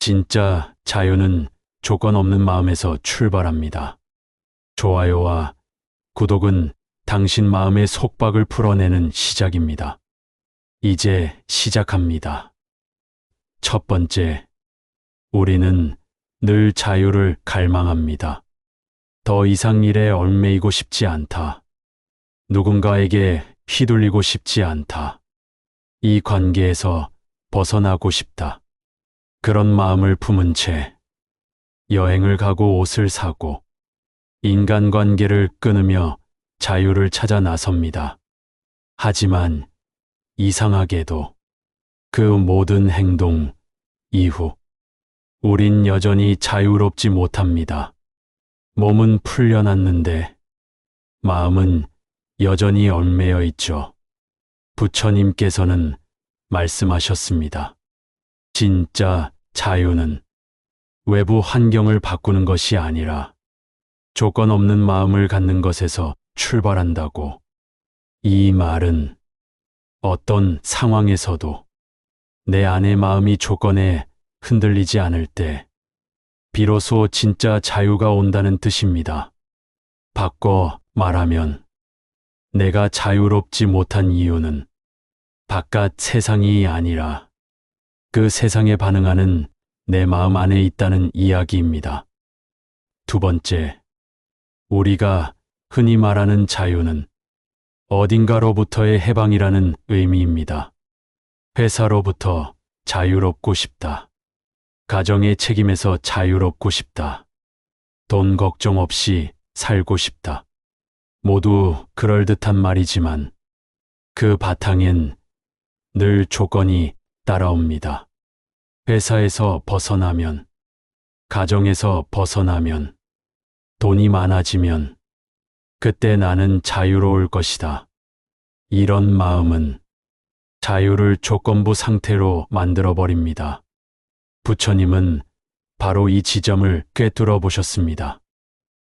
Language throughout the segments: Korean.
진짜 자유는 조건 없는 마음에서 출발합니다. 좋아요와 구독은 당신 마음의 속박을 풀어내는 시작입니다. 이제 시작합니다. 첫 번째, 우리는 늘 자유를 갈망합니다. 더 이상 일에 얽매이고 싶지 않다. 누군가에게 휘둘리고 싶지 않다. 이 관계에서 벗어나고 싶다. 그런 마음을 품은 채 여행을 가고 옷을 사고 인간관계를 끊으며 자유를 찾아 나섭니다. 하지만 이상하게도 그 모든 행동 이후 우린 여전히 자유롭지 못합니다. 몸은 풀려났는데 마음은 여전히 얽매여 있죠. 부처님께서는 말씀하셨습니다. 진짜 자유는 외부 환경을 바꾸는 것이 아니라 조건 없는 마음을 갖는 것에서 출발한다고. 이 말은 어떤 상황에서도 내 안의 마음이 조건에 흔들리지 않을 때 비로소 진짜 자유가 온다는 뜻입니다. 바꿔 말하면 내가 자유롭지 못한 이유는 바깥 세상이 아니라 그 세상에 반응하는 내 마음 안에 있다는 이야기입니다. 두 번째, 우리가 흔히 말하는 자유는 어딘가로부터의 해방이라는 의미입니다. 회사로부터 자유롭고 싶다. 가정의 책임에서 자유롭고 싶다. 돈 걱정 없이 살고 싶다. 모두 그럴듯한 말이지만 그 바탕엔 늘 조건이 따라옵니다. 회사에서 벗어나면, 가정에서 벗어나면, 돈이 많아지면 그때 나는 자유로울 것이다. 이런 마음은 자유를 조건부 상태로 만들어버립니다. 부처님은 바로 이 지점을 꿰뚫어 보셨습니다.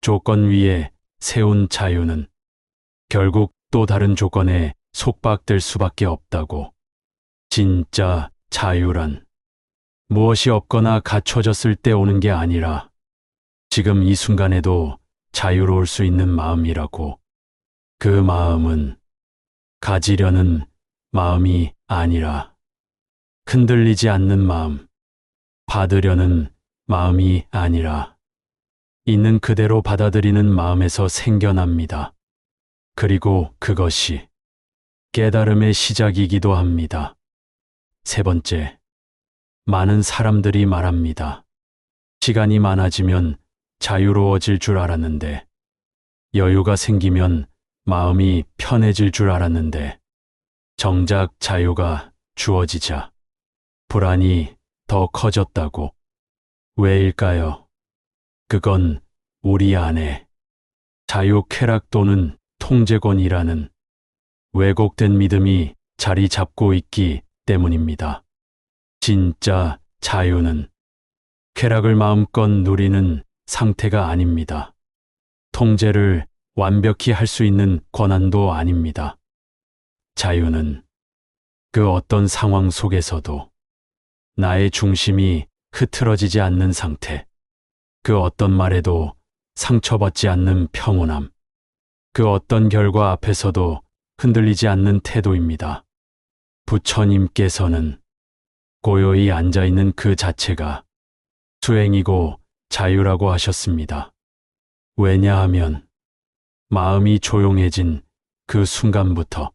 조건 위에 세운 자유는 결국 또 다른 조건에 속박될 수밖에 없다고. 진짜 자유란 무엇이 없거나 갖춰졌을 때 오는 게 아니라 지금 이 순간에도 자유로울 수 있는 마음이라고. 그 마음은 가지려는 마음이 아니라 흔들리지 않는 마음, 받으려는 마음이 아니라 있는 그대로 받아들이는 마음에서 생겨납니다. 그리고 그것이 깨달음의 시작이기도 합니다. 세 번째, 많은 사람들이 말합니다. 시간이 많아지면 자유로워질 줄 알았는데, 여유가 생기면 마음이 편해질 줄 알았는데, 정작 자유가 주어지자 불안이 더 커졌다고. 왜일까요? 그건 우리 안에 자유 쾌락 또는 통제권이라는 왜곡된 믿음이 자리 잡고 있기 때문입니다. 진짜 자유는 쾌락을 마음껏 누리는 상태가 아닙니다. 통제를 완벽히 할 수 있는 권한도 아닙니다. 자유는 그 어떤 상황 속에서도 나의 중심이 흐트러지지 않는 상태, 그 어떤 말에도 상처받지 않는 평온함, 그 어떤 결과 앞에서도 흔들리지 않는 태도입니다. 부처님께서는 고요히 앉아있는 그 자체가 수행이고 자유라고 하셨습니다. 왜냐하면 마음이 조용해진 그 순간부터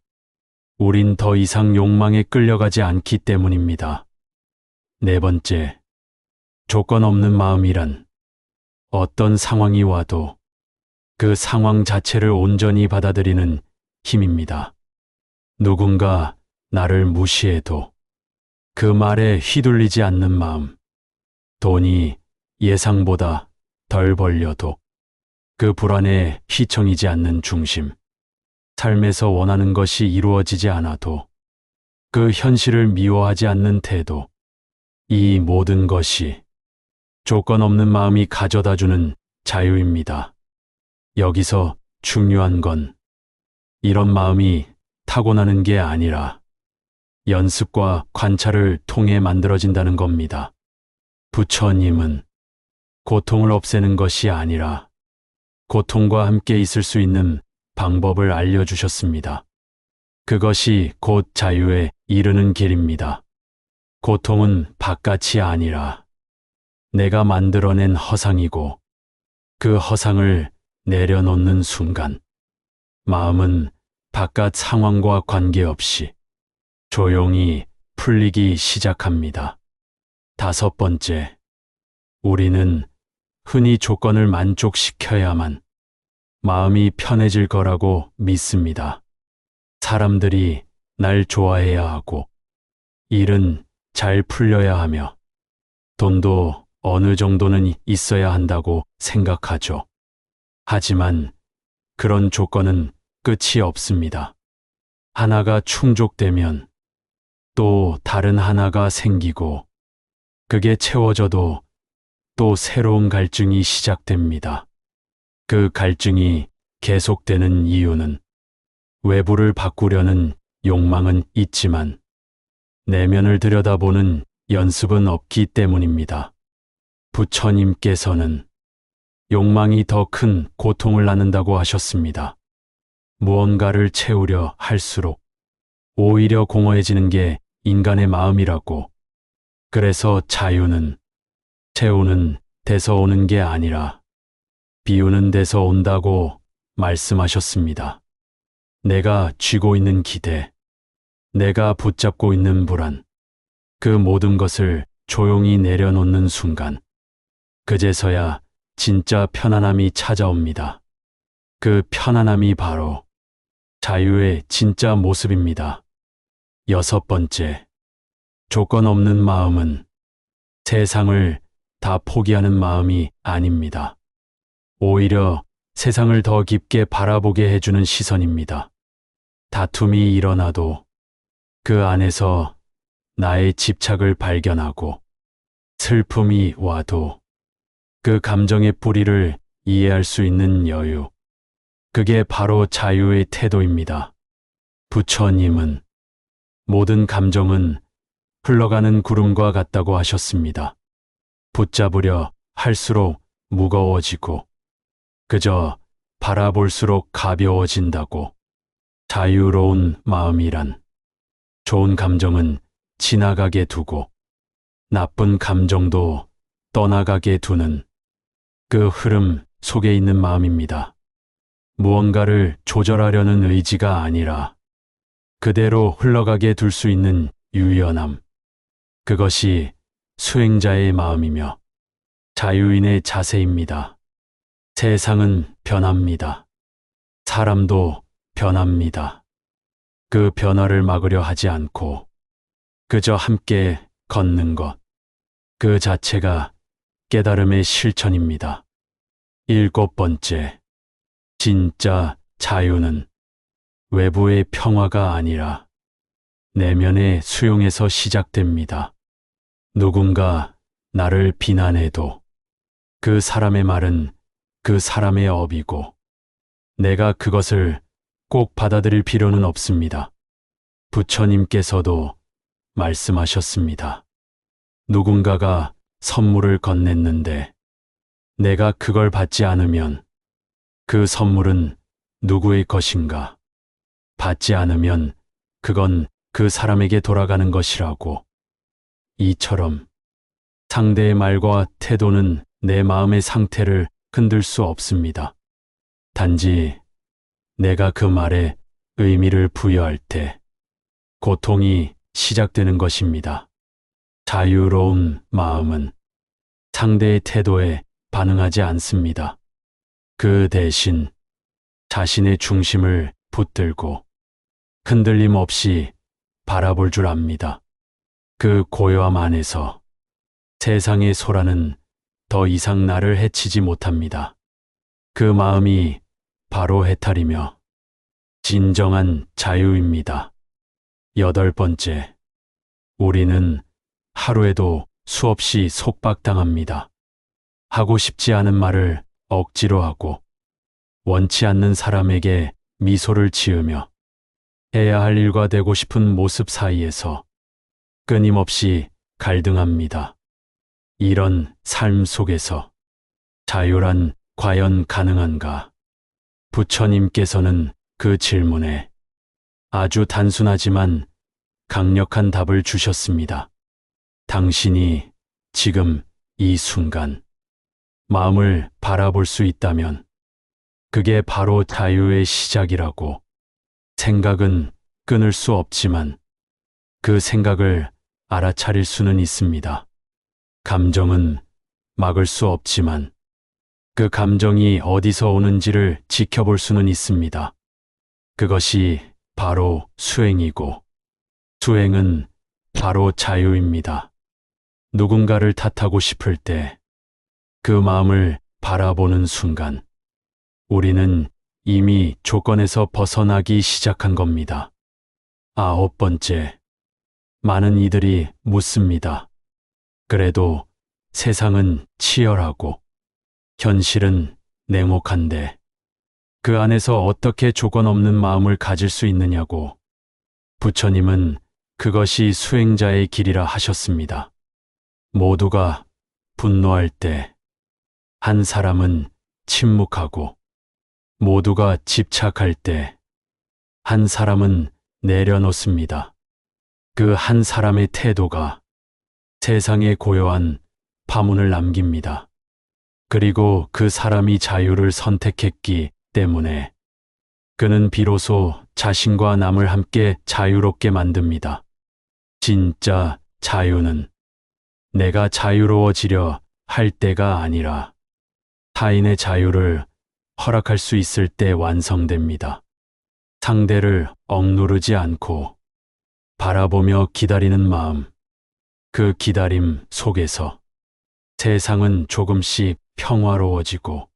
우린 더 이상 욕망에 끌려가지 않기 때문입니다. 네 번째, 조건 없는 마음이란 어떤 상황이 와도 그 상황 자체를 온전히 받아들이는 힘입니다. 누군가 나를 무시해도 그 말에 휘둘리지 않는 마음, 돈이 예상보다 덜 벌려도 그 불안에 휘청이지 않는 중심, 삶에서 원하는 것이 이루어지지 않아도 그 현실을 미워하지 않는 태도, 이 모든 것이 조건 없는 마음이 가져다주는 자유입니다. 여기서 중요한 건 이런 마음이 타고나는 게 아니라 연습과 관찰을 통해 만들어진다는 겁니다. 부처님은 고통을 없애는 것이 아니라 고통과 함께 있을 수 있는 방법을 알려주셨습니다. 그것이 곧 자유에 이르는 길입니다. 고통은 바깥이 아니라 내가 만들어낸 허상이고 그 허상을 내려놓는 순간 마음은 바깥 상황과 관계없이 조용히 풀리기 시작합니다. 다섯 번째, 우리는 흔히 조건을 만족시켜야만 마음이 편해질 거라고 믿습니다. 사람들이 날 좋아해야 하고, 일은 잘 풀려야 하며, 돈도 어느 정도는 있어야 한다고 생각하죠. 하지만 그런 조건은 끝이 없습니다. 하나가 충족되면 또 다른 하나가 생기고, 그게 채워져도 또 새로운 갈증이 시작됩니다. 그 갈증이 계속되는 이유는 외부를 바꾸려는 욕망은 있지만 내면을 들여다보는 연습은 없기 때문입니다. 부처님께서는 욕망이 더 큰 고통을 낳는다고 하셨습니다. 무언가를 채우려 할수록 오히려 공허해지는 게 인간의 마음이라고. 그래서 자유는 채우는 데서 오는 게 아니라 비우는 데서 온다고 말씀하셨습니다. 내가 쥐고 있는 기대, 내가 붙잡고 있는 불안, 그 모든 것을 조용히 내려놓는 순간, 그제서야 진짜 편안함이 찾아옵니다. 그 편안함이 바로 자유의 진짜 모습입니다. 여섯 번째, 조건 없는 마음은 세상을 다 포기하는 마음이 아닙니다. 오히려 세상을 더 깊게 바라보게 해주는 시선입니다. 다툼이 일어나도 그 안에서 나의 집착을 발견하고, 슬픔이 와도 그 감정의 뿌리를 이해할 수 있는 여유, 그게 바로 자유의 태도입니다. 부처님은 모든 감정은 흘러가는 구름과 같다고 하셨습니다. 붙잡으려 할수록 무거워지고 그저 바라볼수록 가벼워진다고. 자유로운 마음이란 좋은 감정은 지나가게 두고 나쁜 감정도 떠나가게 두는 그 흐름 속에 있는 마음입니다. 무언가를 조절하려는 의지가 아니라 그대로 흘러가게 둘 수 있는 유연함. 그것이 수행자의 마음이며 자유인의 자세입니다. 세상은 변합니다. 사람도 변합니다. 그 변화를 막으려 하지 않고 그저 함께 걷는 것, 그 자체가 깨달음의 실천입니다. 일곱 번째, 진짜 자유는 외부의 평화가 아니라 내면의 수용에서 시작됩니다. 누군가 나를 비난해도 그 사람의 말은 그 사람의 업이고 내가 그것을 꼭 받아들일 필요는 없습니다. 부처님께서도 말씀하셨습니다. 누군가가 선물을 건넸는데 내가 그걸 받지 않으면 그 선물은 누구의 것인가? 받지 않으면 그건 그 사람에게 돌아가는 것이라고. 이처럼 상대의 말과 태도는 내 마음의 상태를 흔들 수 없습니다. 단지 내가 그 말에 의미를 부여할 때 고통이 시작되는 것입니다. 자유로운 마음은 상대의 태도에 반응하지 않습니다. 그 대신 자신의 중심을 붙들고 흔들림 없이 바라볼 줄 압니다. 그 고요함 안에서 세상의 소란은 더 이상 나를 해치지 못합니다. 그 마음이 바로 해탈이며 진정한 자유입니다. 여덟 번째, 우리는 하루에도 수없이 속박당합니다. 하고 싶지 않은 말을 억지로 하고 원치 않는 사람에게 미소를 지으며 해야 할 일과 되고 싶은 모습 사이에서 끊임없이 갈등합니다. 이런 삶 속에서 자유란 과연 가능한가? 부처님께서는 그 질문에 아주 단순하지만 강력한 답을 주셨습니다. 당신이 지금 이 순간 마음을 바라볼 수 있다면 그게 바로 자유의 시작이라고. 생각은 끊을 수 없지만 그 생각을 알아차릴 수는 있습니다. 감정은 막을 수 없지만 그 감정이 어디서 오는지를 지켜볼 수는 있습니다. 그것이 바로 수행이고 수행은 바로 자유입니다. 누군가를 탓하고 싶을 때 그 마음을 바라보는 순간 우리는 이미 조건에서 벗어나기 시작한 겁니다. 9번째, 많은 이들이 묻습니다. 그래도 세상은 치열하고 현실은 냉혹한데 그 안에서 어떻게 조건 없는 마음을 가질 수 있느냐고. 부처님은 그것이 수행자의 길이라 하셨습니다. 모두가 분노할 때 한 사람은 침묵하고 모두가 집착할 때 한 사람은 내려놓습니다. 그 한 사람의 태도가 세상에 고요한 파문을 남깁니다. 그리고 그 사람이 자유를 선택했기 때문에 그는 비로소 자신과 남을 함께 자유롭게 만듭니다. 진짜 자유는 내가 자유로워지려 할 때가 아니라 타인의 자유를 허락할 수 있을 때 완성됩니다. 상대를 억누르지 않고 바라보며 기다리는 마음, 그 기다림 속에서 세상은 조금씩 평화로워지고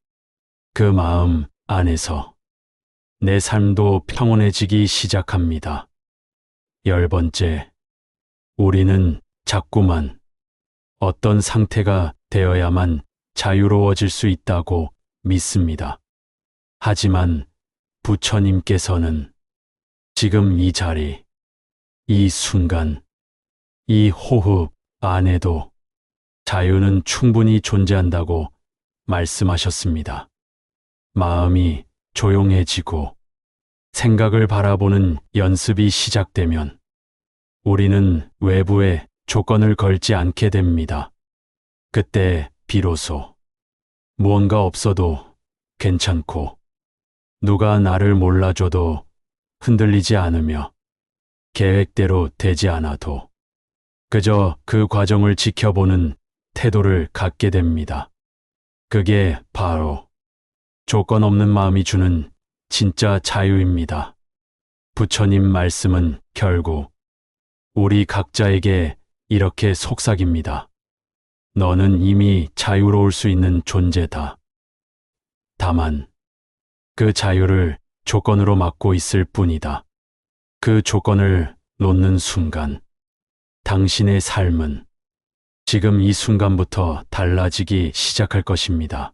그 마음 안에서 내 삶도 평온해지기 시작합니다. 10번째, 우리는 자꾸만 어떤 상태가 되어야만 자유로워질 수 있다고 믿습니다. 하지만 부처님께서는 지금 이 자리, 이 순간, 이 호흡 안에도 자유는 충분히 존재한다고 말씀하셨습니다. 마음이 조용해지고 생각을 바라보는 연습이 시작되면 우리는 외부에 조건을 걸지 않게 됩니다. 그때 비로소 무언가 없어도 괜찮고 누가 나를 몰라줘도 흔들리지 않으며 계획대로 되지 않아도 그저 그 과정을 지켜보는 태도를 갖게 됩니다. 그게 바로 조건 없는 마음이 주는 진짜 자유입니다. 부처님 말씀은 결국 우리 각자에게 이렇게 속삭입니다. 너는 이미 자유로울 수 있는 존재다. 다만 그 자유를 조건으로 막고 있을 뿐이다. 그 조건을 놓는 순간 당신의 삶은 지금 이 순간부터 달라지기 시작할 것입니다.